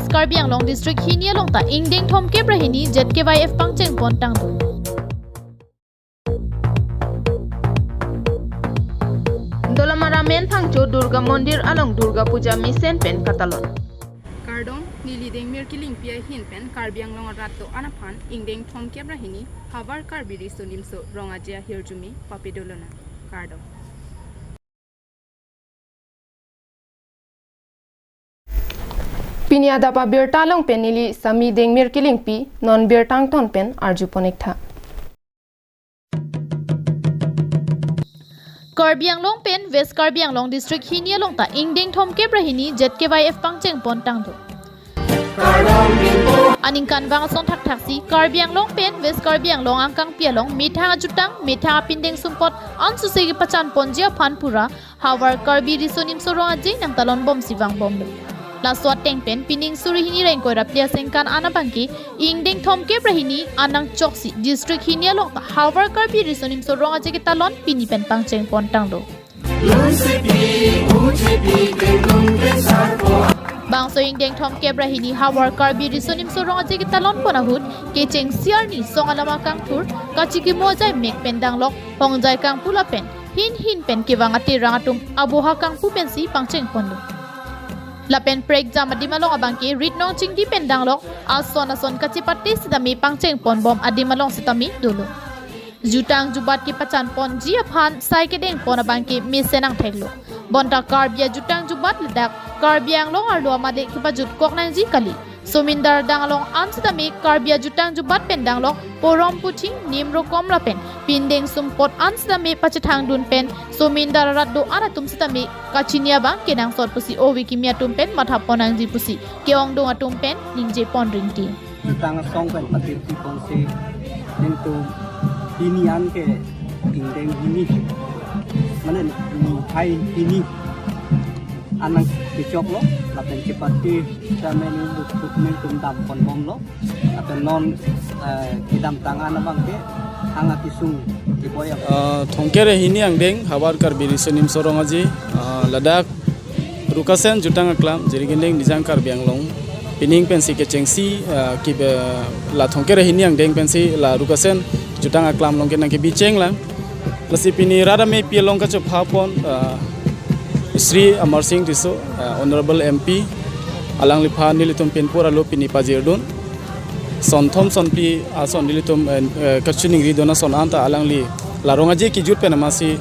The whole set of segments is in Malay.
West Karbi Anglong District Hinia Longta Ingdeng Thom Kebrahini ZKYF Pangcheng Pontang Tu. Dolamaramen Pangcho Durga Mondir along Durga Puja Misen Pen Katalon. Kardong nilideng mirkiling pia hin pen Karbi Anglong Rato Anapan Ingdeng Thom Kebrahini Havar Karbi Risonimso Rongajia Hirjumi Papidolona Kardong. Piniada pa birtalong pen nili sami deng mirkiling pi non birtang ton pen arju ponikta. Karbi Anglong Pen West Karbi Anglong District Hinia Longta Ingdeng Thom Kebrahini ZKYF Pangcheng Pontang Tu. Aningkan bang son thak thaksi Karbi Anglong Pen West Karbi Anglong angkang pialong mitha jutang mitha pindeng sumpot ansusegi pacan ponjia phanpura Hawar Karbi risonim sorong aje nang talon bom sivang bom. Laswat tengpen pining suri hini rengkoi raplia sengkan anabangki Ingdeng Thom Kebrahini anang choksi district hinia long Hawar Karbi risonim sorong aje kita lon pini pen pangcheng pontang do. Bangso Ingdeng Thom Kebrahini Hawar Karbi risonim sorong aje kita lon ponahut kecheng siarni song alama kangtur kachiki mojai mek pendang lok hongjai kang pula pen hin pen kewangati rangatum abuha kang pu pensi pangcheng pondo. Lapen prek jam adimalong abangki ritnong chingdi pendanglok ason kacipati sidami pangcheng pon bom adimalong sitami dulu. Jutang jubat ki pacan pon jia phan saikedeng pon abangki misenang theglo. Bonta karbia jutang jubat ledak karbiang long arlo amade ki pajut koknang ji kali. Sumindar dangalong ansitami karbia jutang jubat pendanglok porom puching nimro kom lapen pindeng sumpot ansitami pacithang dun pen sumindar raddo anatum sitami kachinia bang kenang sot pusi owi kimia tumpen mathaponang ji pusi keong dong atumpen ningje pon ringti jutang song pen patir ti ponse into inian ke ingdeng ini mana ni hai ini anang dicok lo lapen cepati sameni lutut mentum dam pon bom lo apen non kidam tangan abang ke hangat isung diboyak thongkere hini angdeng Hawar Karbi risonim sorong aji ladak rukasen jutang aklam jerigendeng nijang Karbi Anglong pining pensi ke chengsi ki la thongkere hini angdeng pensi la rukasen jutang aklam long ke nang ke bicheng la lasi pini rada me pielong ka chop hapon Sri Amar Singh Riso, Honorable MP, Alang Lipa Nilitum Penpura Lopi Nipajirdun, Son Thompson P. Ason Nilitum Kachuning Ridona Son Anta Alang Li, Larongaji Kijut Penamasi,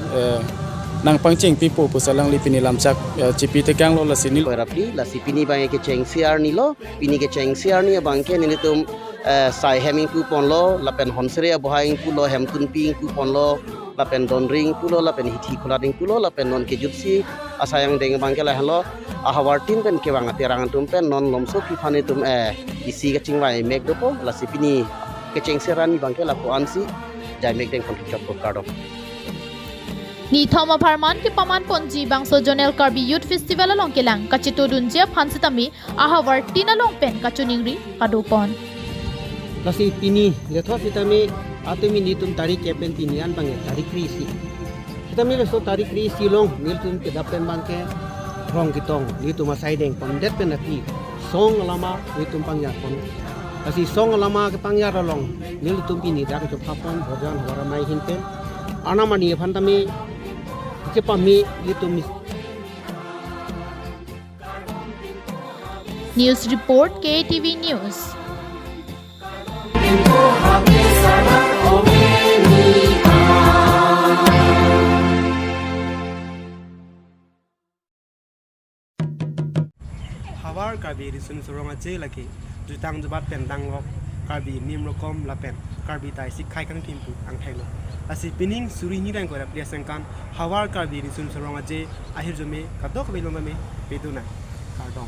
Nang Pangching Pipo, Pusalang Li Pini Lamchak, Chipi Tekang Lo Lasinil. Rapli, Lasipini Bang Kecheng CR Nilo, Pini Kecheng CR Ni Bangke Nilitum Sai Heming Kupon Lo, Lapen Honsere Bohaing Pulo, Hemkun Ping Kupon Lo, Lapen Don Ring Pulo, Lapen Hiti Kulading Pulo, Lapen Non Kejutsi, Asayang Deng Bangke Lahalo, Ahawartin Pen Kewang Atirang Tumpen, Non Lomso Kifanitum Isi Keching Vai Megdopo, Lasipini Kecheng Serani Bangke Lapo Ansi, Jai Megdeng Kontrichop Kardo. Ni Thoma Parman ki paman ponji bangso Jonel Karbi Youth Festival along kelang kachito dunjia phansitami Ahawar tina long pen kachuningri kadupon. lasi pini letho sitami atumi nitum tarik kepen pinian bange tarik krisi sitami leso tarik krisi long niltum ke dapen bangke rong kitong nitum asaideng pondet penati song lama nitum pangya pon lasi song lama ke pangya rolong niltum pini dak jo phapon bojan waramai hinten anamani phantami kepami nitum News Report KTV News. Hawar Karbi risun sorong aje lagi jutang jubat pendang lok Karbi nimrokom lapen Karbi tai sikai kang timpu ang thelo asi pining suri ni rang ko raplia sengkan Hawar Karbi risun sorong aje ahir jome kadok belom me peduna kardong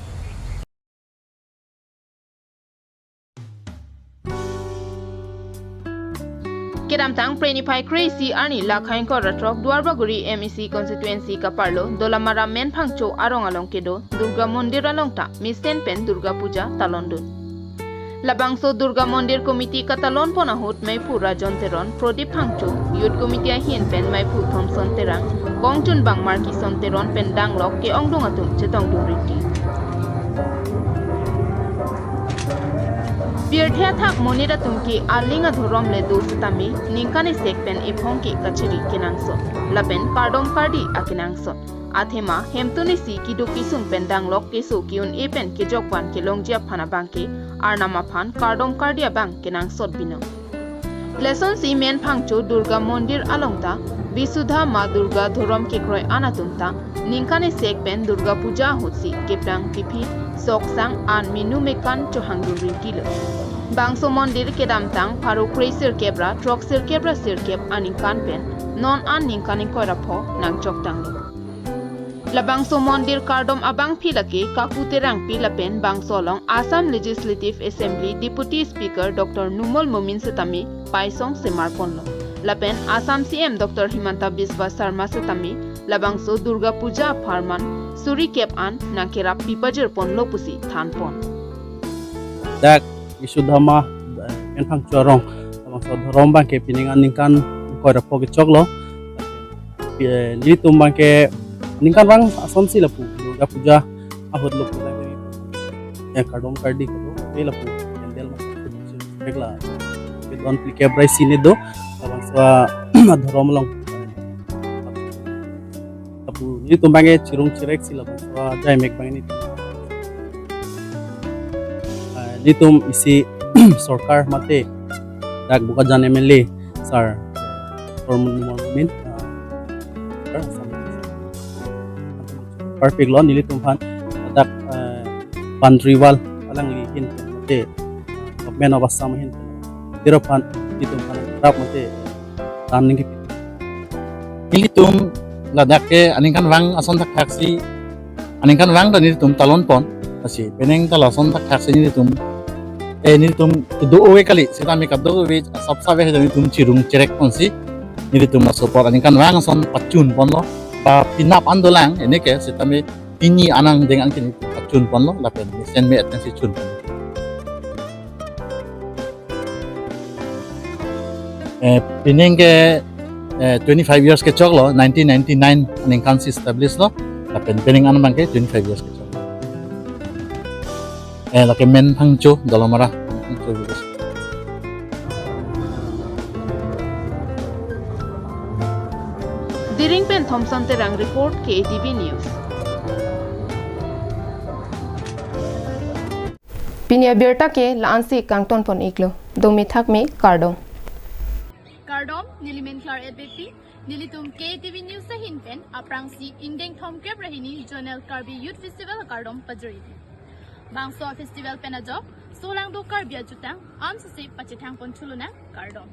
Kedam tang Prenify Crazy Arni Lakhain ko ratrok Duarbaguri MEC constituency Kaparlo Dolamara Men Phangcho Arong Along Kedo Durga Mondir Along Ta Misen Pen Durga Puja Talondun Labangso Durga Mondir Committee Katalon Ponahut Maipu Rajon Teron Prodip Phangcho Youth Committee Hien Pen Maipu Thompson Terang Kongchun Bang Marki Son Teron Pen Danglok Ke Ongdung Atum Chetong Duriti Birthia thak monira tumki alinga dhurom le do sitami ningkani sekpen iphongki kachiri kinangso lapen kardom kardi akinangso athema hemtuni si kidu kisung pendang lok kesu kiun epen kijokwan kilongjia phana bangke arnama phan kardom kardia bang kinangsot bino lesson si men phangcho durga mondir alongta Visudha Ma Durga Dhurom Kikroi Anatumta Ninkane Sekpen Durga Puja Hotsi Keprang Pipi Soksang An Minu Mekan Chohangduri Kilo Bangso Mondir Kedamtang Paru Kreisir Kebra Troksir Kebra Sirkep Aninkan Pen Non An Ninkanin Korapo Nang Choktanglo Labangso Mondir Kardom Abang Pilake Kakuterang Pilapen Bangsolong Assam Legislative Assembly Deputy Speaker Dr. Numol Momin Setami Paisong Semarponlo Lapen Assam CM Dr. Himanta Biswa Sarma Setami Labangso Durga Puja Farman Suri Kep An Nangkera Pipajir Pon Lopusi Than Pon Dak isudama men phang chorong labangso dhurom bangke piningan ningkan koira pogi choklo ni tum bangke ningkan bang asomsi lapu Durga Puja ahut lopu ya kardom kardi ko be lapu endel ma regla bidon plike brai sine do labangso dhurom long lapu ni tum bangke chirung chirek sila labangso jai mek bang ni tum isi sorkar mate dak buka jan MLA sar formin perfect lo nili tum phan dak bandriwal alang li hin mate men of assam hin tiro phan ni tum phan rap mate tan ning nili tum ladak ke aningkan wang ason tak taksi aningkan wang dan nili tum talon pon asi peneng talason tak taksi nili tum ni tum do owe kali sita mi kaddo we sabsa we ni tum chirung cherek ponsi ni tum support ani kan wang son pachun ponlo pa pinap andolang ene ke sita mi ini anang dengan kini pachun ponlo lapen sen me atensi chun pineng ke 25 years ke choklo 1999 aning kan si establish lo lapen pineng an bangke 25 years ke laki men phangcho dolomara Diring Pen Thompson Terang Report KTV News Pinia Berta ke Lansi Kangton Pon Iklo Domi Thak me Kardom Kardom Nilimen Klar Edbeti Nilitum KTV News sa Hinpen Aprang si Indeng Thom Kebrahini Jonel Karbi Youth Festival Kardom Pajuri Bangso Festival Penajok Solang Do Karbia Jutang Am Sasi Pachitang Pon Chuluna Kardom